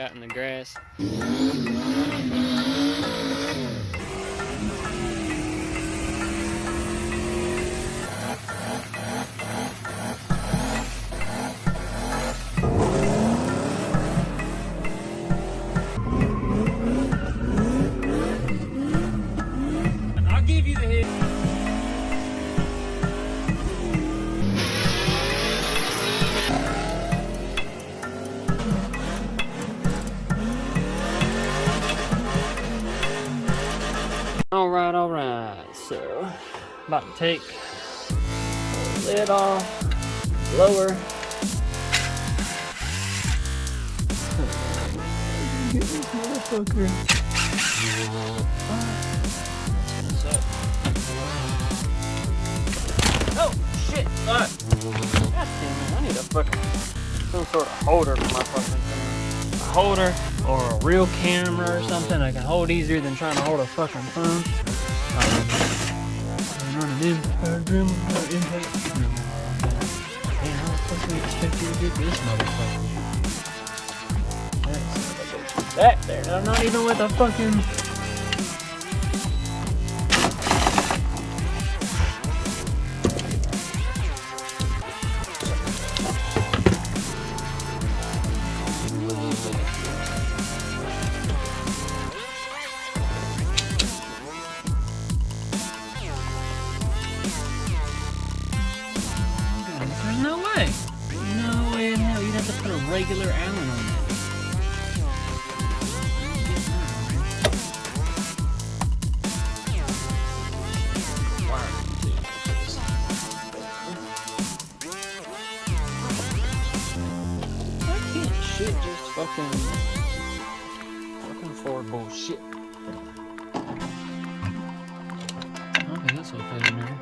out in the grass. I'll give you the hit. Alright, so about to take the lid off, blower. Get this motherfucker. Oh shit! God damn it! I need a fucking some sort of holder for my fucking thing. A holder or a real camera or something I can hold easier than trying to hold a fucking phone. I'm running in. Damn, how the fuck do we expect you to get this motherfucker? That there, I'm not even with a fucking. There's no way. No way in hell. You'd have to put a regular Allen on that. Why can't shit just fucking Ford bullshit? Okay, this will fit in there.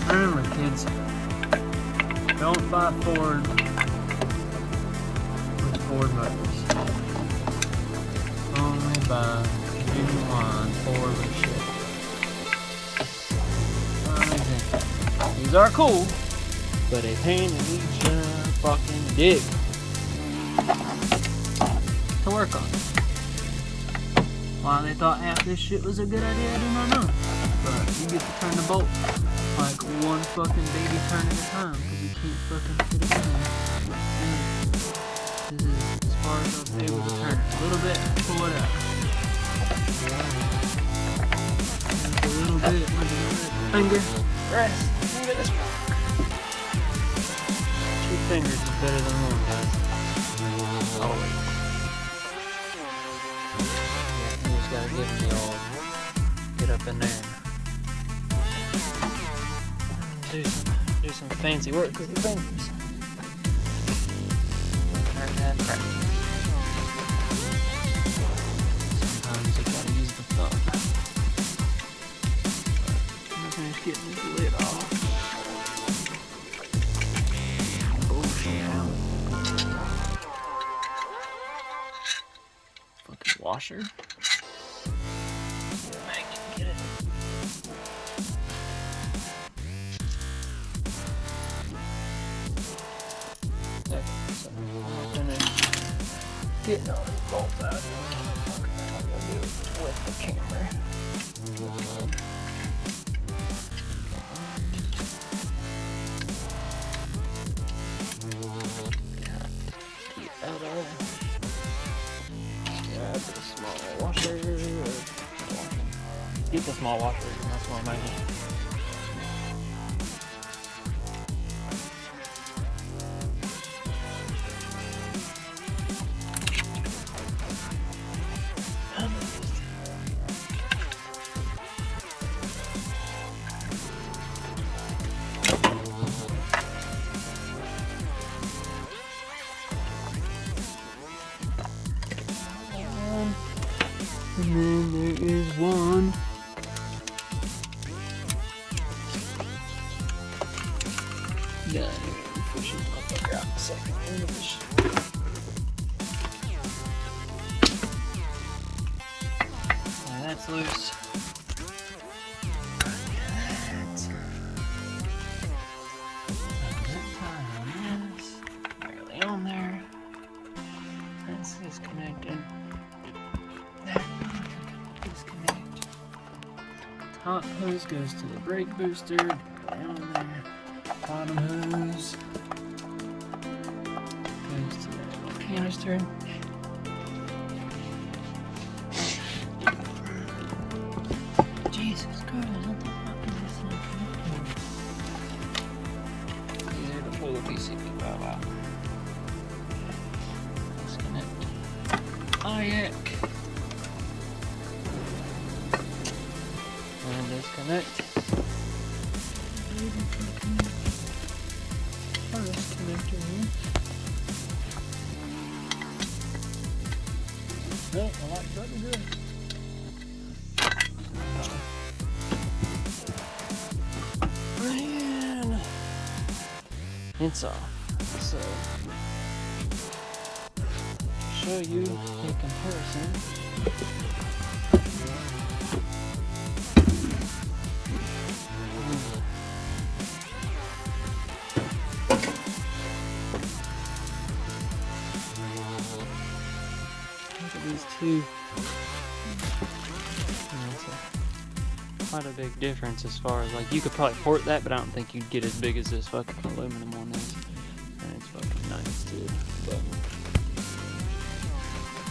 Remember, kids, don't buy Ford with Ford motors. Only buy genuine Ford with shit. These are cool, but a pain in each fucking dick to work on. Why they thought half this shit was a good idea, I do not know. But you get to turn the bolt like one fucking baby turn at a time because you can't fucking fit it in. This is as far as I'm able to turn it. A little bit, pull it out. Just a little bit, finger, rest, finger this one. 2 fingers is better than 1, guys. Always. Yeah, you just gotta give me all, get up in there. Do some fancy work with your fingers. Learn that practice. Sometimes you gotta use the thumb. I'm just finish getting this lid off. Bullshit. Fucking washer. Get it. Getting all these bolts out. I'm gonna do it with the camera. Get out of. Grab the small washer. Get the small washer. That's what I'm making. And then there is one done. Push this motherfucker out in a second. Now that's loose. Barely on there. That's disconnected. That disconnect. Top hose goes to the brake booster. Down there. Bottom hose goes to that little canister. Jesus Christ, what the fuck is this thing? Easier to pull the PCB valve out. Disconnect. IAC. And disconnect. This connector here. No, I like that good. Man, it's off. So, show you a comparison. These two, quite a big difference as far as, like, you could probably port that, but I don't think you'd get as big as this fucking aluminum one is. And it's fucking nice too.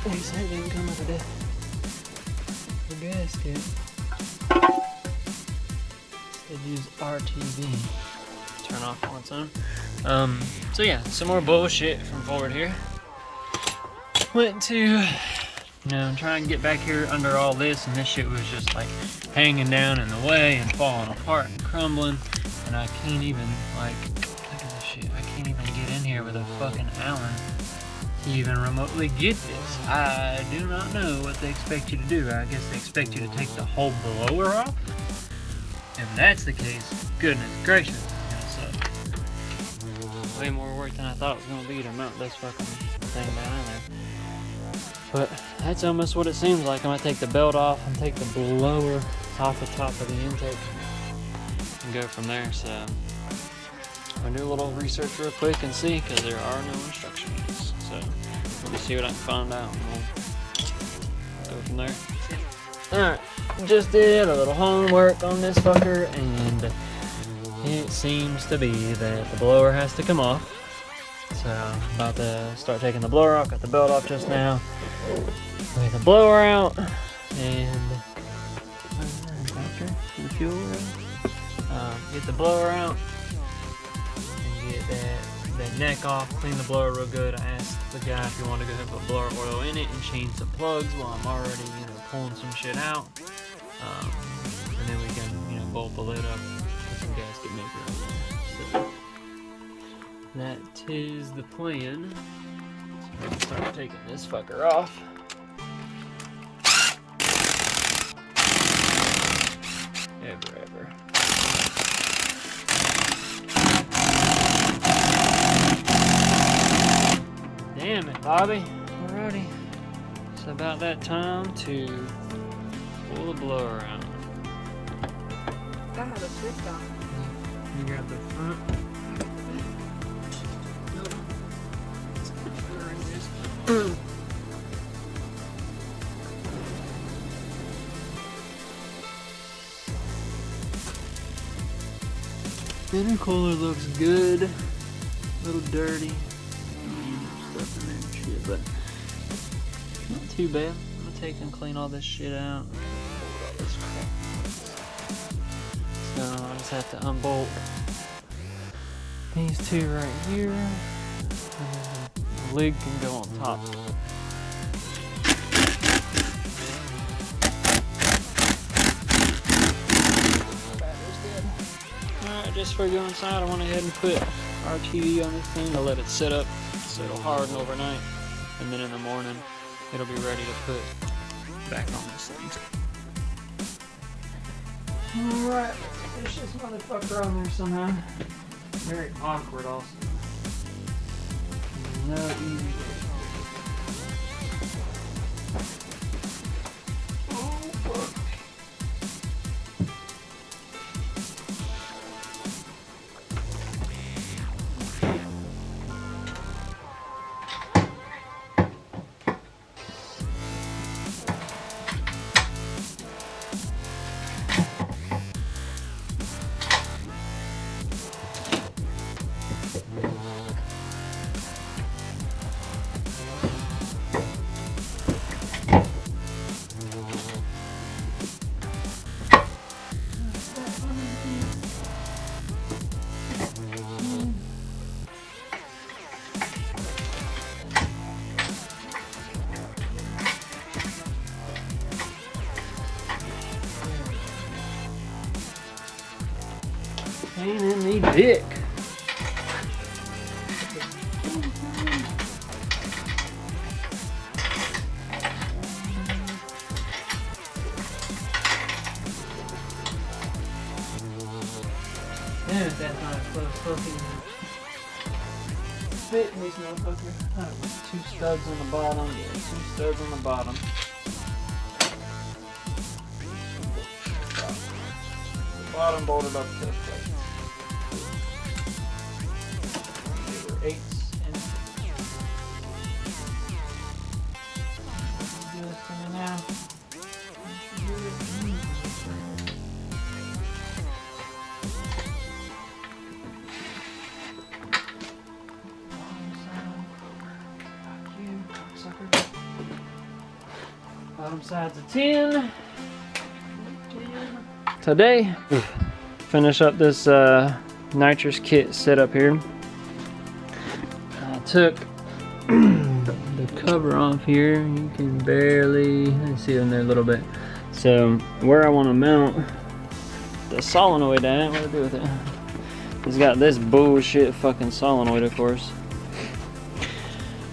But they said it didn't come with a gasket. They'd use RTV. Turn off on its own. So yeah, some more bullshit from Ford here. Went to, try and get back here under all this, and this shit was just like hanging down in the way and falling apart and crumbling, and I can't even, like, look at this shit, I can't even get in here with a fucking Allen to even remotely get this. I do not know what they expect you to do. I guess they expect you to take the whole blower off. If that's the case, goodness gracious, it's gonna suck. Way more work than I thought it was gonna be to mount this fucking thing down in there. But that's almost what it seems like. I'm gonna take the belt off and take the blower off the top of the intake and go from there. So I'm gonna do a little research real quick and see, because there are no instructions. So let me see what I can find out, and we'll go from there. Alright, just did a little homework on this fucker, and it seems to be that the blower has to come off. So I'm about to start taking the blower off. Got the belt off just now. Get the blower out, and the fuel rail. Get the blower out and get that neck off. Clean the blower real good. I asked the guy if he wanted to go ahead and put blower oil in it and change some plugs while I'm already pulling some shit out. And then we can bolt the lid up, put some gasket maker on there. So that is the plan. So I'm gonna start taking this fucker off. Ever. Damn it, Bobby. Alrighty. It's about that time to pull the blower out. I have a switch on. You grab the front. Intercooler looks good. A little dirty. Stuff in there and shit, but not too bad. I'm gonna take and clean all this shit out. Pull all this crap. So I just have to unbolt these two right here. And then the lid can go on top. Alright, just before we go inside, I went ahead and put RTV on this thing to let it sit up so it'll harden overnight, and then in the morning it'll be ready to put back on this thing. Alright, push this motherfucker on there somehow. Very awkward also. No easy way. Oh, fuck. Pain in the dick. Damn it, that's not a close fucking fit in these motherfuckers. Oh, 2 studs on the bottom. Yeah, 2 studs on the bottom. The bottom bolted up to the plate. They were 8s and just in and out. Bottom side's a 10. Today, finish up this nitrous kit setup here. I took the cover off here. You can barely see it in there a little bit. So where I want to mount the solenoid at, what do I do with it? It's got this bullshit fucking solenoid, of course.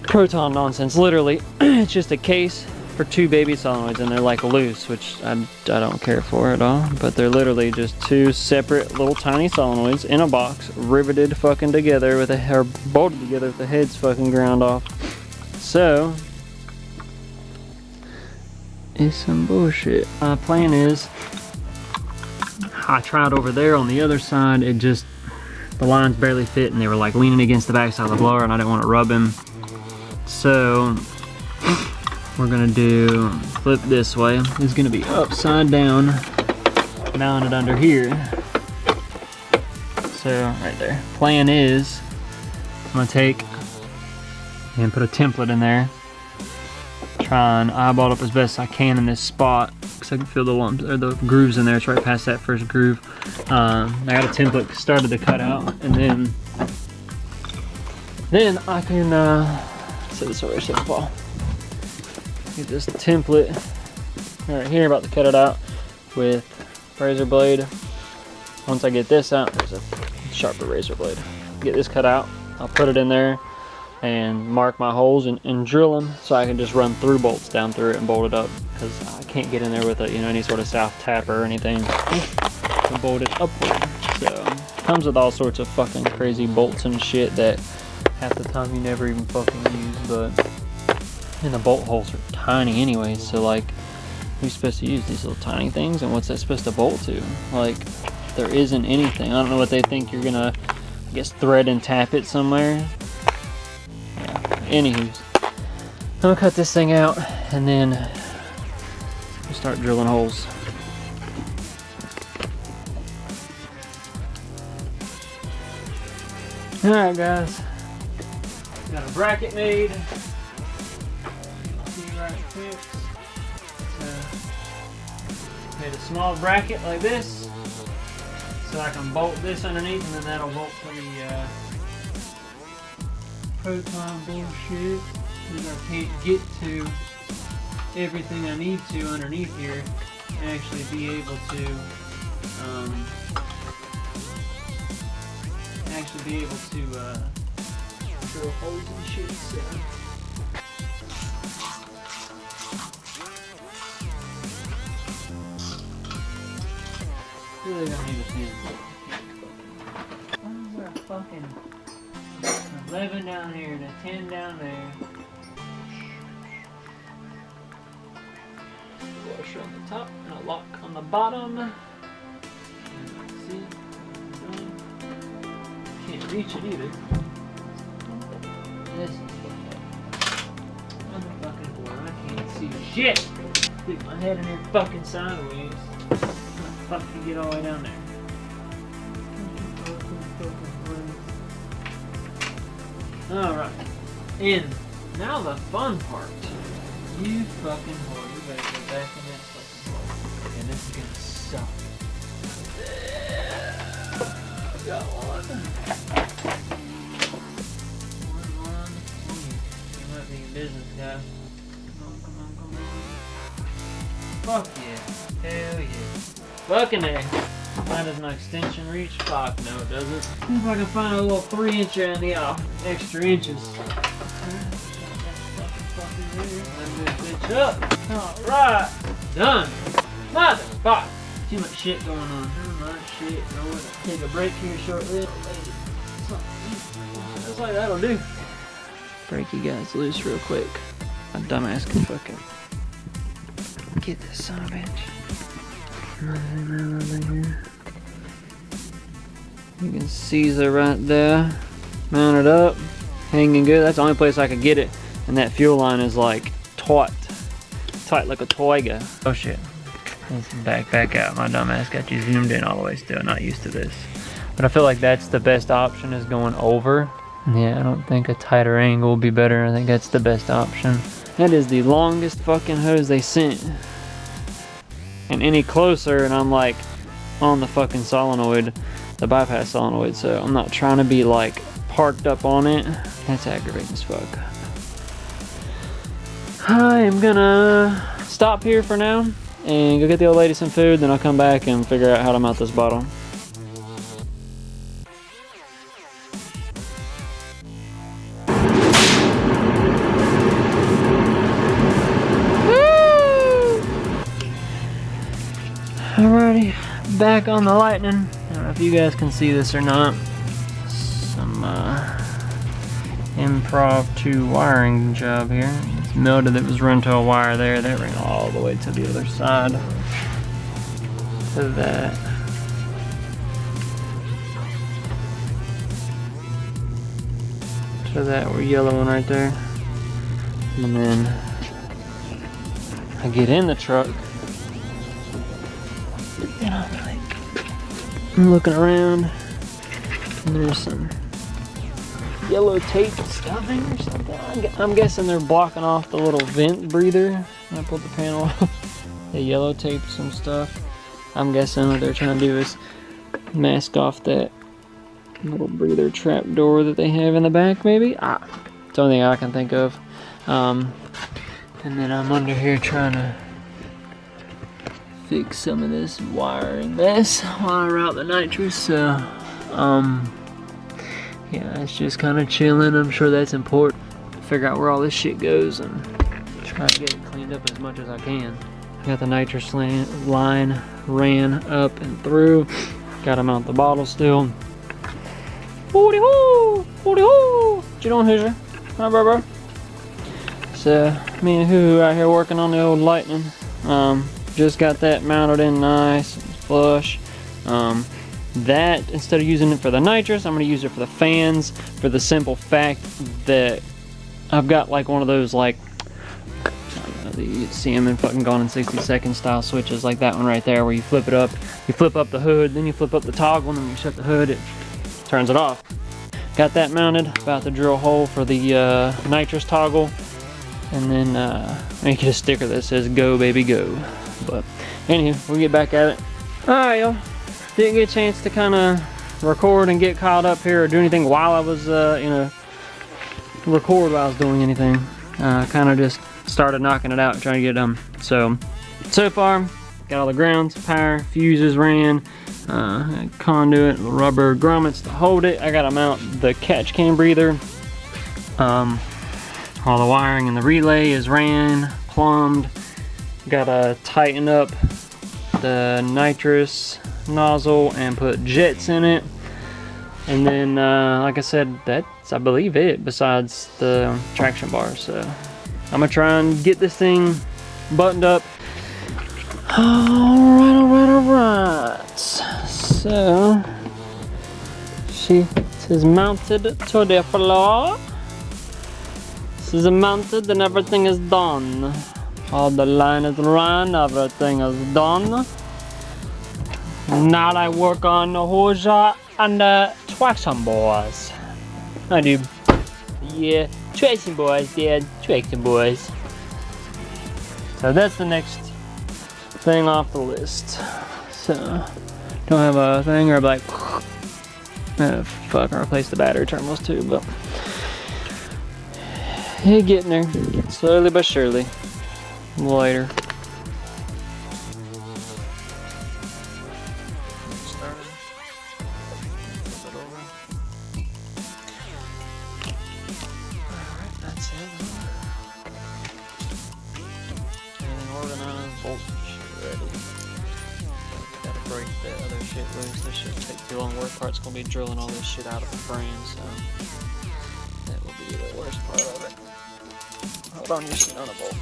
Proton nonsense. Literally, it's just a case for 2 baby solenoids, and they're like loose, which I don't care for at all, but they're literally just 2 separate little tiny solenoids in a box, riveted fucking together with or bolted together with the heads fucking ground off. So it's some bullshit. My plan is, I tried over there on the other side, it just, the lines barely fit and they were like leaning against the backside of the blower and I didn't want to rub them. So we're gonna do flip this way. It's gonna be upside down, mounted under here. So right there. Plan is, I'm gonna take and put a template in there. Try and eyeball it up as best I can in this spot, because I can feel the lumps or the grooves in there. It's right past that first groove. I got a template started to cut out, and then I can set this over so fall. Get this template right here, about to cut it out with razor blade. Once I get this out, there's a sharper razor blade. Get this cut out, I'll put it in there and mark my holes and drill them so I can just run through bolts down through it and bolt it up, because I can't get in there with a, any sort of south tapper or anything to bolt it upward. So it comes with all sorts of fucking crazy bolts and shit that half the time you never even fucking use, but and the bolt holes are tiny anyway, so like, who's supposed to use these little tiny things, and what's that supposed to bolt to? Like, there isn't anything. I don't know what they think you're gonna, I guess, thread and tap it somewhere. Yeah, anywho's, I'm gonna cut this thing out and then we'll start drilling holes. Alright guys, got a bracket made. Right quick. So, made a small bracket like this, so I can bolt this underneath, and then that'll bolt to the proton bullshit. Because I can't get to everything I need to underneath here, and actually be able to drill holes and shit. So. Really don't need a 10. fucking 11 down here and a 10 down there. Washer on the top and a lock on the bottom. See? Can't reach it either. This is motherfucking boy. I can't see shit. Stick my head in here fucking sideways. How the fuck can you get all the way down there? Alright. And now the fun part. You fucking whore. You better go back in that fucking hole. And this is gonna suck. Got one. One. You might be in business, guys. Come on. Fuck yeah. Hell yeah. Fucking A. Why does my extension reach? Fuck no, it doesn't. See if I can find a little 3-inch in the extra inches. Up. Alright. Done. Motherfucker. Too much shit going on. Too much shit going on. Take a break here shortly. That's like that'll do. Break you guys loose real quick. My dumbass can fucking get this son of a bitch. You can seize it right there. Mount it up. Hanging good. That's the only place I could get it. And that fuel line is like tight like a toiga. Oh shit. Let's back out. My dumbass got you zoomed in all the way still. Not used to this. But I feel like that's the best option is going over. Yeah, I don't think a tighter angle would be better. I think that's the best option. That is the longest fucking hose they sent. And any closer and I'm like on the fucking solenoid, the bypass solenoid, so I'm not trying to be like parked up on it. That's aggravating as fuck. I am gonna stop here for now and go get the old lady some food, then I'll come back and figure out how to mount this bottle. Alrighty, back on the Lightning. I don't know if you guys can see this or not. Some improv 2 wiring job here. It's melted that was run to a wire there. That ran all the way to the other side. To that. To that yellow one right there. And then I get in the truck. And I'm looking around, and there's some yellow tape stuffing or something. I'm guessing they're blocking off the little vent breather. When I pulled the panel off, they yellow taped some stuff. I'm guessing what they're trying to do is mask off that little breather trap door that they have in the back, maybe? It's the only thing I can think of. And then I'm under here trying to fix some of this wiring mess while I route the nitrous. So, yeah, it's just kind of chilling. I'm sure that's important. Figure out where all this shit goes and try to get it cleaned up as much as I can. Got the nitrous line ran up and through. Got to mount the bottle still. Hooty hoo! Hooty hoo! What you doing, Hoosier? Hi, bro. So, me and Hoo out here working on the old Lightning. Just got that mounted in nice and flush. That, instead of using it for the nitrous, I'm going to use it for the fans, for the simple fact that I've got like one of those, like, I don't know, you see them in fucking Gone in 60 Seconds style switches, like that one right there, where you flip it up, you flip up the hood, then you flip up the toggle, and then you shut the hood, it turns it off. Got that mounted, about to drill a hole for the nitrous toggle, and then make it a sticker that says "Go baby go." But anywho, we'll get back at it. Alright, y'all. Didn't get a chance to kind of record and get caught up here or do anything while I was, record while I was doing anything. Kind of just started knocking it out, trying to get it done. So far, got all the grounds, power, fuses ran, conduit, rubber grommets to hold it. I got to mount the catch can breather. All the wiring and the relay is ran, plumbed. Gotta tighten up the nitrous nozzle and put jets in it. And then, like I said, that's, I believe, it besides the traction bar. So I'm gonna try and get this thing buttoned up. Alright. So she is mounted to the floor. This is mounted and everything is done. All the line is run, everything is done. Now I work on the hose and the traction bars. I do. Yeah, traction bars, yeah, traction bars. So that's the next thing off the list. So, don't have a thing or like, fuck, I replaced the battery terminals too, but you're getting there, slowly but surely. Later. Alright, that's it. Everything organized, voltage ready. Gotta break that other shit loose. This shit take too long. Worst part's gonna be drilling all this shit out of the frame, so that will be the worst part of it. Hold on, you see on a bolt.